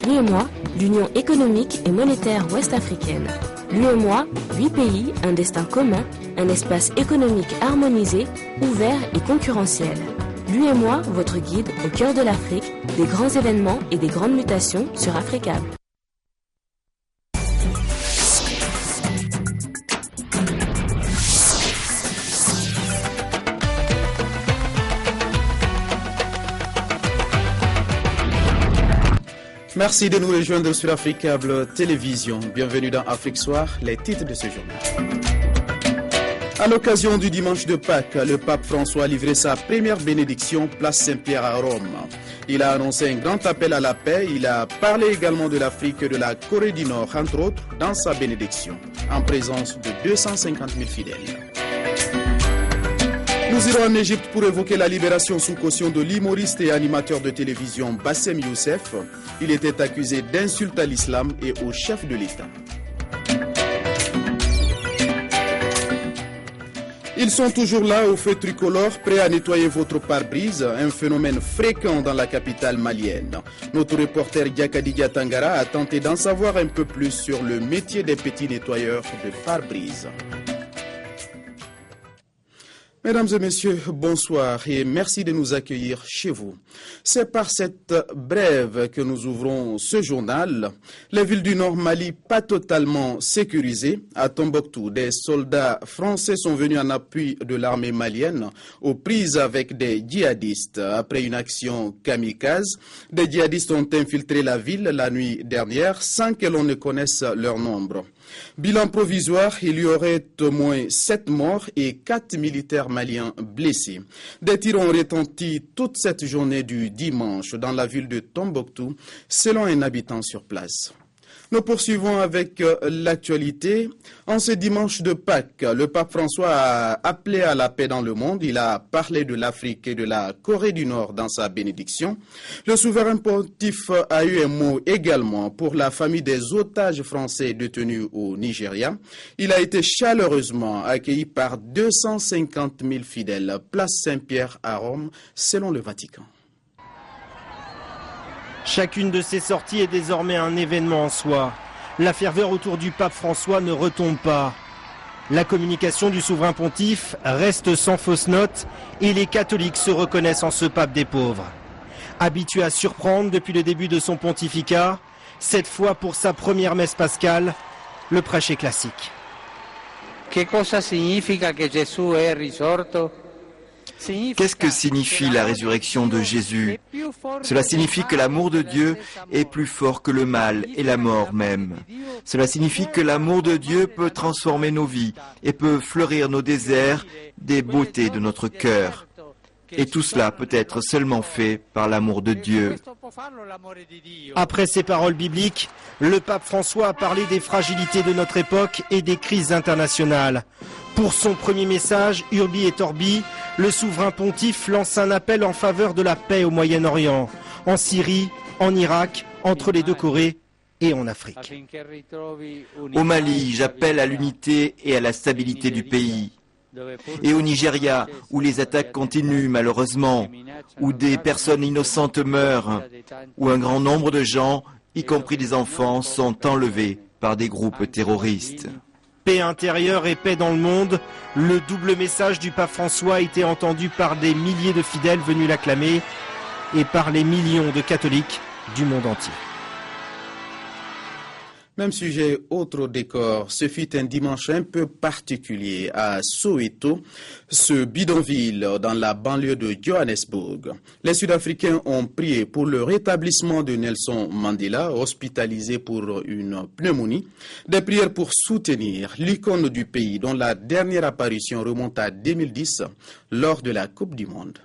L'UEMOA, l'Union économique et monétaire ouest-africaine. L'UEMOA, 8 pays, un destin commun, un espace économique harmonisé, ouvert et concurrentiel. L'UEMOA, votre guide au cœur de l'Afrique, des grands événements et des grandes mutations sur Africable. Merci de nous rejoindre sur Africable Télévision. Bienvenue dans Afrique Soir, les titres de ce journal. À l'occasion du dimanche de Pâques, le pape François a livré sa première bénédiction place Saint-Pierre à Rome. Il a annoncé un grand appel à la paix. Il a parlé également de l'Afrique et de la Corée du Nord, entre autres, dans sa bénédiction, en présence de 250 000 fidèles. Nous irons en Égypte pour évoquer la libération sous caution de l'humoriste et animateur de télévision Bassem Youssef. Il était accusé d'insulte à l'islam et au chef de l'État. Ils sont toujours là au feu tricolore, prêts à nettoyer votre pare-brise, un phénomène fréquent dans la capitale malienne. Notre reporter Diakadidia Tangara a tenté d'en savoir un peu plus sur le métier des petits nettoyeurs de pare-brise. Mesdames et messieurs, bonsoir et merci de nous accueillir chez vous. C'est par cette brève que nous ouvrons ce journal. Les villes du Nord Mali pas totalement sécurisées. À Tombouctou, des soldats français sont venus en appui de l'armée malienne aux prises avec des djihadistes. Après une action kamikaze, des djihadistes ont infiltré la ville la nuit dernière sans que l'on ne connaisse leur nombre. Bilan provisoire, il y aurait au moins 7 morts et 4 militaires maliens blessés. Des tirs ont retenti toute cette journée du dimanche dans la ville de Tombouctou, selon un habitant sur place. Nous poursuivons avec l'actualité. En ce dimanche de Pâques, le pape François a appelé à la paix dans le monde. Il a parlé de l'Afrique et de la Corée du Nord dans sa bénédiction. Le souverain pontife a eu un mot également pour la famille des otages français détenus au Nigeria. Il a été chaleureusement accueilli par 250 000 fidèles, place Saint-Pierre à Rome, selon le Vatican. Chacune de ces sorties est désormais un événement en soi. La ferveur autour du pape François ne retombe pas. La communication du souverain pontife reste sans fausse note et les catholiques se reconnaissent en ce pape des pauvres. Habitué à surprendre depuis le début de son pontificat, cette fois pour sa première messe pascale, le prêche est classique. Que cosa significa que Gesù è risorto? Qu'est-ce que signifie la résurrection de Jésus? Cela signifie que l'amour de Dieu est plus fort que le mal et la mort même. Cela signifie que l'amour de Dieu peut transformer nos vies et peut fleurir nos déserts des beautés de notre cœur. Et tout cela peut être seulement fait par l'amour de Dieu. Après ces paroles bibliques, le pape François a parlé des fragilités de notre époque et des crises internationales. Pour son premier message, Urbi et Orbi, le souverain pontife lance un appel en faveur de la paix au Moyen-Orient, en Syrie, en Irak, entre les deux Corées et en Afrique. Au Mali, j'appelle à l'unité et à la stabilité du pays. Et au Nigeria, où les attaques continuent malheureusement, où des personnes innocentes meurent, où un grand nombre de gens, y compris des enfants, sont enlevés par des groupes terroristes. Paix intérieure et paix dans le monde, le double message du pape François a été entendu par des milliers de fidèles venus l'acclamer et par les millions de catholiques du monde entier. Même sujet, autre décor. Ce fut un dimanche un peu particulier à Soweto, ce bidonville dans la banlieue de Johannesburg. Les Sud-Africains ont prié pour le rétablissement de Nelson Mandela, hospitalisé pour une pneumonie. Des prières pour soutenir l'icône du pays dont la dernière apparition remonte à 2010 lors de la Coupe du Monde.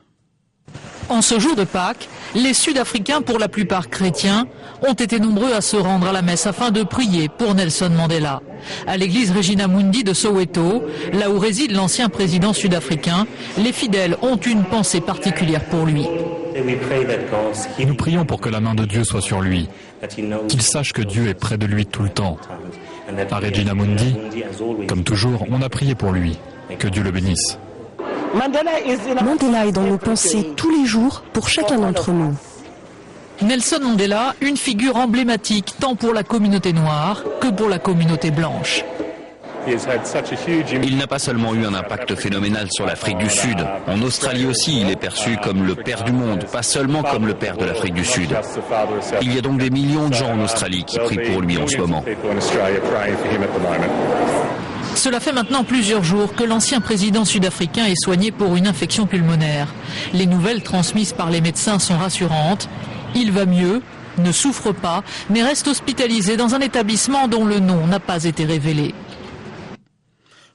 En ce jour de Pâques, les Sud-Africains, pour la plupart chrétiens, ont été nombreux à se rendre à la messe afin de prier pour Nelson Mandela. À l'église Regina Mundi de Soweto, là où réside l'ancien président sud-africain, les fidèles ont une pensée particulière pour lui. Nous prions pour que la main de Dieu soit sur lui, qu'il sache que Dieu est près de lui tout le temps. À Regina Mundi, comme toujours, on a prié pour lui. Que Dieu le bénisse. Mandela est dans nos pensées tous les jours pour chacun d'entre nous. Nelson Mandela, une figure emblématique tant pour la communauté noire que pour la communauté blanche. Il n'a pas seulement eu un impact phénoménal sur l'Afrique du Sud. En Australie aussi, il est perçu comme le père du monde, pas seulement comme le père de l'Afrique du Sud. Il y a donc des millions de gens en Australie qui prient pour lui en ce moment. Cela fait maintenant plusieurs jours que l'ancien président sud-africain est soigné pour une infection pulmonaire. Les nouvelles transmises par les médecins sont rassurantes. Il va mieux, ne souffre pas, mais reste hospitalisé dans un établissement dont le nom n'a pas été révélé.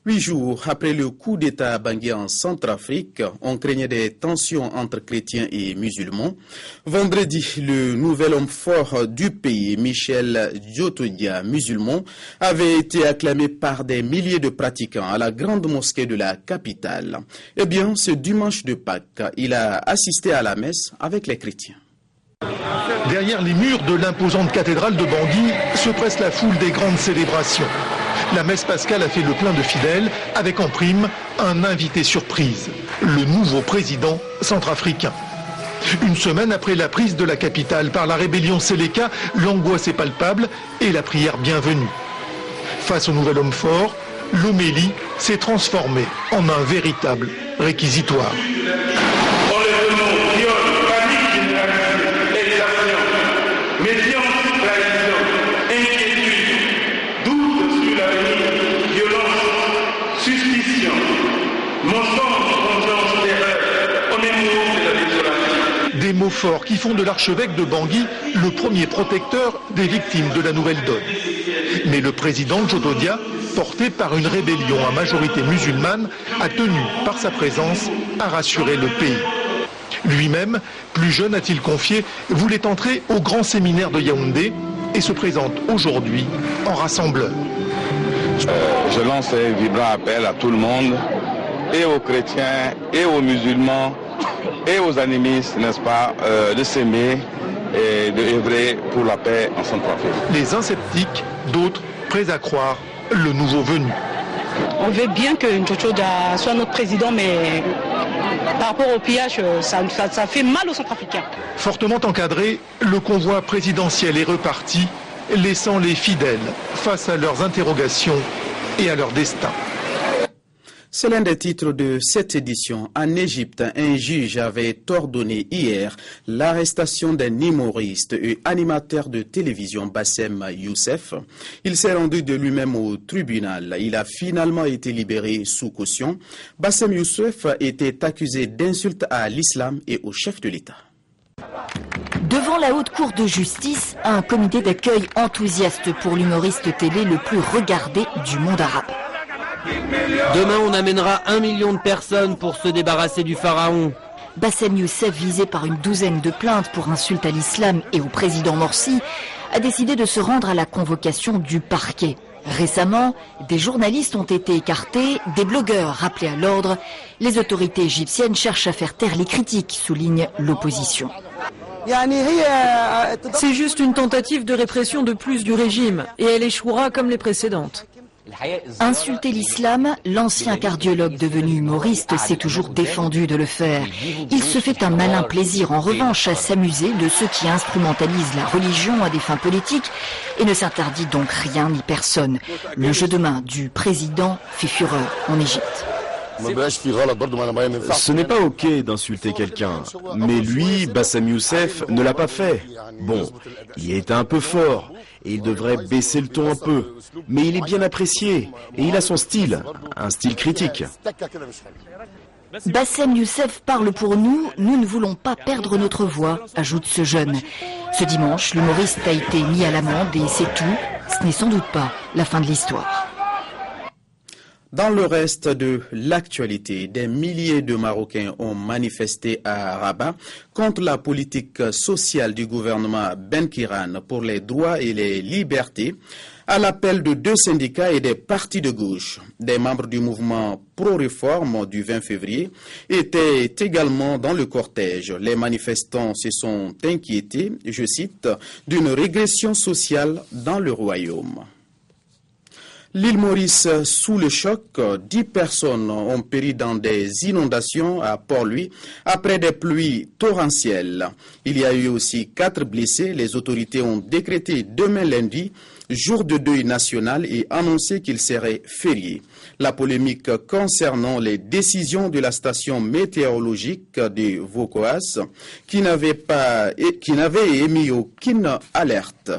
8 jours après le coup d'État à Bangui en Centrafrique, on craignait des tensions entre chrétiens et musulmans. Vendredi, le nouvel homme fort du pays, Michel Djotodia, musulman, avait été acclamé par des milliers de pratiquants à la grande mosquée de la capitale. Eh bien, ce dimanche de Pâques, il a assisté à la messe avec les chrétiens. Derrière les murs de l'imposante cathédrale de Bangui se presse la foule des grandes célébrations. La messe pascale a fait le plein de fidèles, avec en prime un invité surprise, le nouveau président centrafricain. Une semaine après la prise de la capitale par la rébellion Séléka, l'angoisse est palpable et la prière bienvenue. Face au nouvel homme fort, l'homélie s'est transformée en un véritable réquisitoire. Des mots forts qui font de l'archevêque de Bangui le premier protecteur des victimes de la nouvelle donne. Mais le président Djotodia, porté par une rébellion à majorité musulmane, a tenu par sa présence à rassurer le pays. Lui-même, plus jeune a-t-il confié, voulait entrer au grand séminaire de Yaoundé et se présente aujourd'hui en rassembleur. Je lance un vibrant appel à tout le monde, et aux chrétiens, et aux musulmans, et aux animistes, n'est-ce pas, de s'aimer et d'œuvrer pour la paix en Centrafrique. Les uns sceptiques, d'autres prêts à croire le nouveau venu. On veut bien que Djotodia soit notre président, mais par rapport au pillage, ça fait mal aux Centrafricains. Fortement encadré, le convoi présidentiel est reparti, laissant les fidèles face à leurs interrogations et à leur destin. C'est l'un des titres de cette édition. En Égypte, un juge avait ordonné hier l'arrestation d'un humoriste et animateur de télévision, Bassem Youssef. Il s'est rendu de lui-même au tribunal. Il a finalement été libéré sous caution. Bassem Youssef était accusé d'insulte à l'islam et au chef de l'État. Devant la haute cour de justice, un comité d'accueil enthousiaste pour l'humoriste télé le plus regardé du monde arabe. Demain, on amènera 1 million de personnes pour se débarrasser du pharaon. Bassem Youssef, visé par une douzaine de plaintes pour insulte à l'islam et au président Morsi, a décidé de se rendre à la convocation du parquet. Récemment, des journalistes ont été écartés, des blogueurs rappelés à l'ordre. Les autorités égyptiennes cherchent à faire taire les critiques, souligne l'opposition. C'est juste une tentative de répression de plus du régime, et elle échouera comme les précédentes. Insulter l'islam, l'ancien cardiologue devenu humoriste s'est toujours défendu de le faire. Il se fait un malin plaisir en revanche à s'amuser de ceux qui instrumentalisent la religion à des fins politiques et ne s'interdit donc rien ni personne. Le jeu de main du président fait fureur en Égypte. Ce n'est pas ok d'insulter quelqu'un, mais lui, Bassem Youssef, ne l'a pas fait. Bon, il était un peu fort, et il devrait baisser le ton un peu, mais il est bien apprécié, et il a son style, un style critique. Bassem Youssef parle pour nous, nous ne voulons pas perdre notre voix, ajoute ce jeune. Ce dimanche, l'humoriste a été mis à l'amende et c'est tout, ce n'est sans doute pas la fin de l'histoire. Dans le reste de l'actualité, des milliers de Marocains ont manifesté à Rabat contre la politique sociale du gouvernement Ben Kiran pour les droits et les libertés, à l'appel de 2 syndicats et des partis de gauche. Des membres du mouvement pro-réforme du 20 février étaient également dans le cortège. Les manifestants se sont inquiétés, je cite, d'une régression sociale dans le royaume. L'île Maurice sous le choc, 10 personnes ont péri dans des inondations à Port-Louis après des pluies torrentielles. Il y a eu aussi 4 blessés. Les autorités ont décrété demain lundi jour de deuil national et annoncé qu'il serait férié. La polémique concernant les décisions de la station météorologique de Vocoas qui n'avait émis aucune alerte.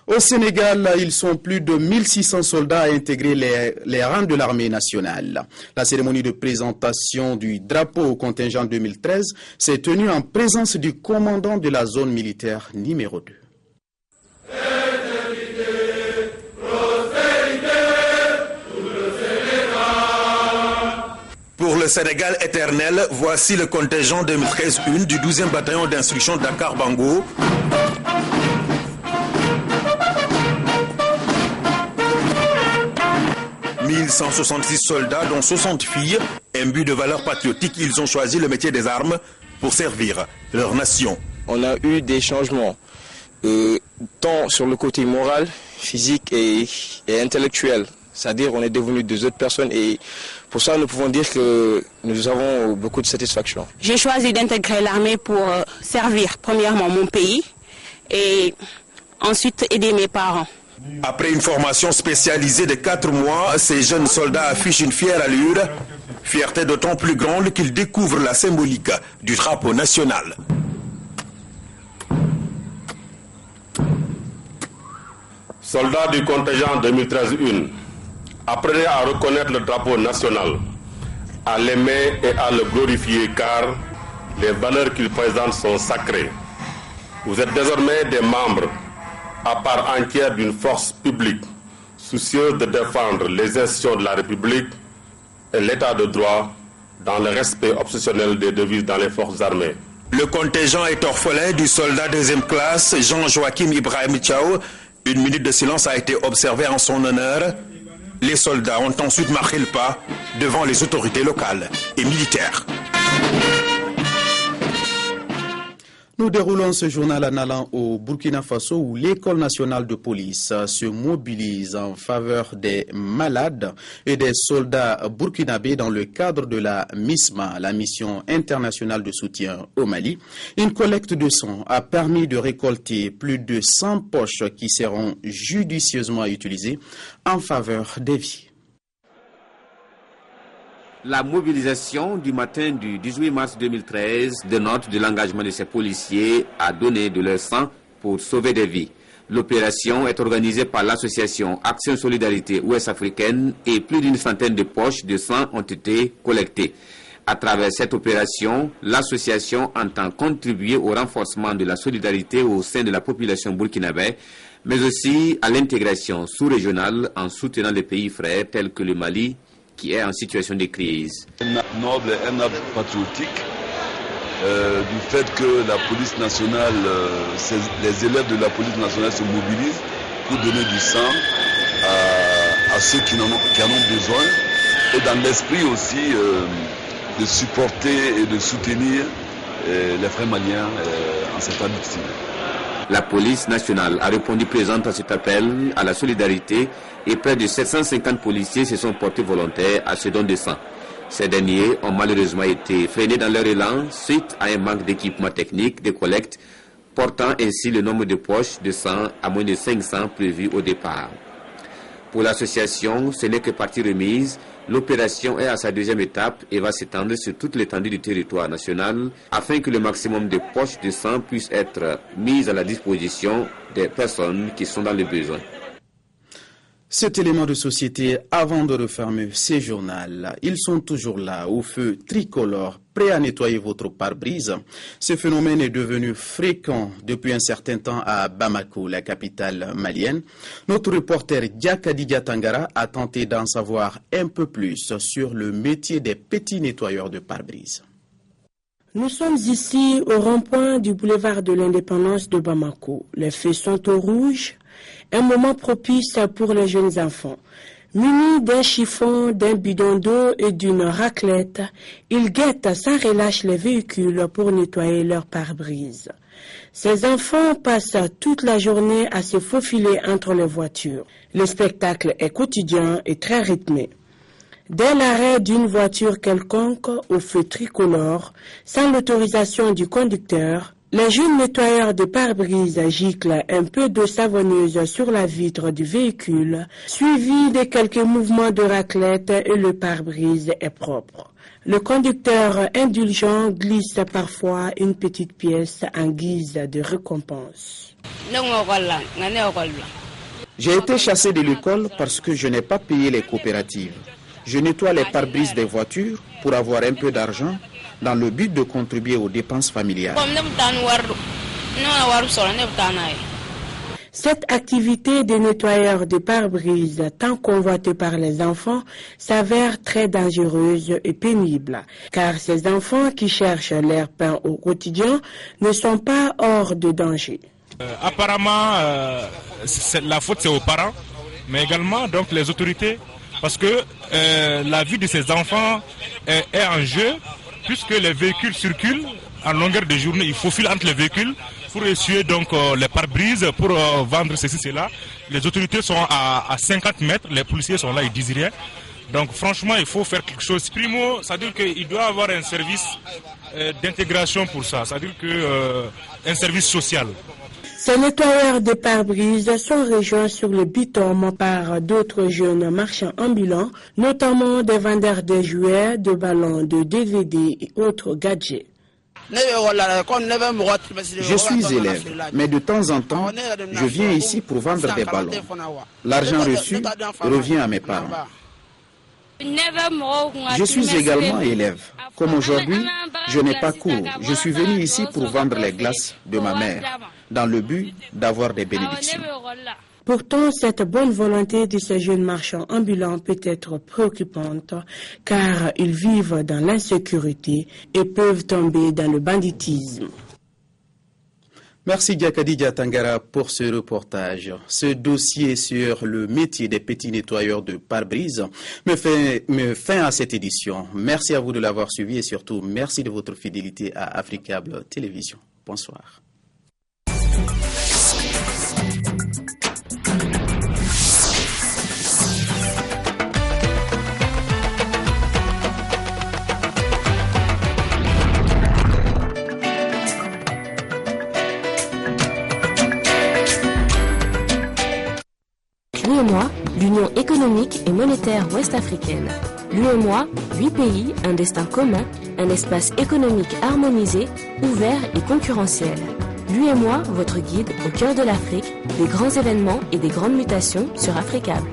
Au Sénégal, ils sont plus de 1600 soldats à intégrer les rangs de l'armée nationale. La cérémonie de présentation du drapeau au contingent 2013 s'est tenue en présence du commandant de la zone militaire numéro 2. Pour le Sénégal éternel, voici le contingent 2013-1 du 12e bataillon d'instruction Dakar-Bango. « 1166 soldats, dont 60 filles, imbus de valeurs patriotiques, ils ont choisi le métier des armes pour servir leur nation. » On a eu des changements, tant sur le côté moral, physique et intellectuel. C'est-à-dire on est devenus des autres personnes et pour ça nous pouvons dire que nous avons beaucoup de satisfaction. J'ai choisi d'intégrer l'armée pour servir premièrement mon pays et ensuite aider mes parents. Après une formation spécialisée de 4 mois, ces jeunes soldats affichent une fière allure, fierté d'autant plus grande qu'ils découvrent la symbolique du drapeau national. Soldats du contingent 2013-1, apprenez à reconnaître le drapeau national, à l'aimer et à le glorifier car les valeurs qu'il présente sont sacrées. Vous êtes désormais des membres à part entière d'une force publique, soucieuse de défendre les institutions de la République et l'état de droit dans le respect obsessionnel des devises dans les forces armées. Le contingent est orphelin du soldat deuxième classe Jean-Joachim Ibrahim Tchao. Une minute de silence a été observée en son honneur. Les soldats ont ensuite marqué le pas devant les autorités locales et militaires. Nous déroulons ce journal en allant au Burkina Faso où l'École nationale de police se mobilise en faveur des malades et des soldats burkinabés dans le cadre de la MISMA, la mission internationale de soutien au Mali. Une collecte de sang a permis de récolter plus de 100 poches qui seront judicieusement utilisées en faveur des vies. La mobilisation du matin du 18 mars 2013 dénote de l'engagement de ces policiers à donner de leur sang pour sauver des vies. L'opération est organisée par l'association Action Solidarité Ouest-Africaine et plus d'une centaine de poches de sang ont été collectées. À travers cette opération, l'association entend contribuer au renforcement de la solidarité au sein de la population burkinabé, mais aussi à l'intégration sous-régionale en soutenant les pays frères tels que le Mali, qui est en situation de crise. Un acte noble et un acte patriotique du fait que la police nationale, les élèves de la police nationale se mobilisent pour donner du sang à ceux qui en ont besoin et dans l'esprit aussi de supporter et de soutenir les frères maliens en cette année difficile. La police nationale a répondu présente à cet appel à la solidarité et près de 750 policiers se sont portés volontaires à ce don de sang. Ces derniers ont malheureusement été freinés dans leur élan suite à un manque d'équipement technique de collecte, portant ainsi le nombre de poches de sang à moins de 500 prévus au départ. Pour l'association, ce n'est que partie remise. L'opération est à sa deuxième étape et va s'étendre sur toute l'étendue du territoire national afin que le maximum de poches de sang puisse être mis à la disposition des personnes qui sont dans le besoin. Cet élément de société avant de refermer ces journaux. Ils sont toujours là, au feu tricolore, prêts à nettoyer votre pare-brise. Ce phénomène est devenu fréquent depuis un certain temps à Bamako, la capitale malienne. Notre reporter Diakadi Diatangara a tenté d'en savoir un peu plus sur le métier des petits nettoyeurs de pare-brise. Nous sommes ici au rond-point du boulevard de l'Indépendance de Bamako. Les feux sont au rouge, un moment propice pour les jeunes enfants. Munis d'un chiffon, d'un bidon d'eau et d'une raclette, ils guettent sans relâche les véhicules pour nettoyer leur pare-brise. Ces enfants passent toute la journée à se faufiler entre les voitures. Le spectacle est quotidien et très rythmé. Dès l'arrêt d'une voiture quelconque au feu tricolore, sans l'autorisation du conducteur, les jeunes nettoyeurs de pare-brise giclent un peu d'eau savonneuse sur la vitre du véhicule, suivi de quelques mouvements de raclette et le pare-brise est propre. Le conducteur indulgent glisse parfois une petite pièce en guise de récompense. J'ai été chassé de l'école parce que je n'ai pas payé les coopératives. Je nettoie les pare-brises des voitures pour avoir un peu d'argent dans le but de contribuer aux dépenses familiales. Cette activité de nettoyeur de pare-brise, tant convoitée par les enfants, s'avère très dangereuse et pénible, car ces enfants qui cherchent leur pain au quotidien ne sont pas hors de danger. Apparemment, la faute c'est aux parents, mais également donc les autorités, parce que la vie de ces enfants est en jeu, puisque les véhicules circulent en longueur de journée, il faut filer entre les véhicules pour essuyer donc les pare-brises, pour vendre ceci, cela. Les autorités sont à 50 mètres, les policiers sont là, ils disent rien. Donc franchement, il faut faire quelque chose. Primo, c'est-à-dire qu'il doit y avoir un service d'intégration pour ça, c'est-à-dire un service social. Ces nettoyeurs de pare-brise sont rejoints sur le bitum par d'autres jeunes marchands ambulants, notamment des vendeurs de jouets, de ballons, de DVD et autres gadgets. Je suis élève, mais de temps en temps, je viens ici pour vendre des ballons. L'argent reçu revient à mes parents. Je suis également élève. Comme aujourd'hui, je n'ai pas cours. Je suis venu ici pour vendre les glaces de ma mère, dans le but d'avoir des bénédictions. Pourtant, cette bonne volonté de ces jeunes marchands ambulants peut être préoccupante, car ils vivent dans l'insécurité et peuvent tomber dans le banditisme. Merci Diakadi Diatangara pour ce reportage. Ce dossier sur le métier des petits nettoyeurs de pare-brise me fait à cette édition. Merci à vous de l'avoir suivi et surtout merci de votre fidélité à Africable Télévision. Bonsoir. L'UEMOA, l'Union économique et monétaire ouest-africaine. L'UEMOA, 8 pays, un destin commun, un espace économique harmonisé, ouvert et concurrentiel. L'UEMOA, votre guide au cœur de l'Afrique, des grands événements et des grandes mutations sur Africable.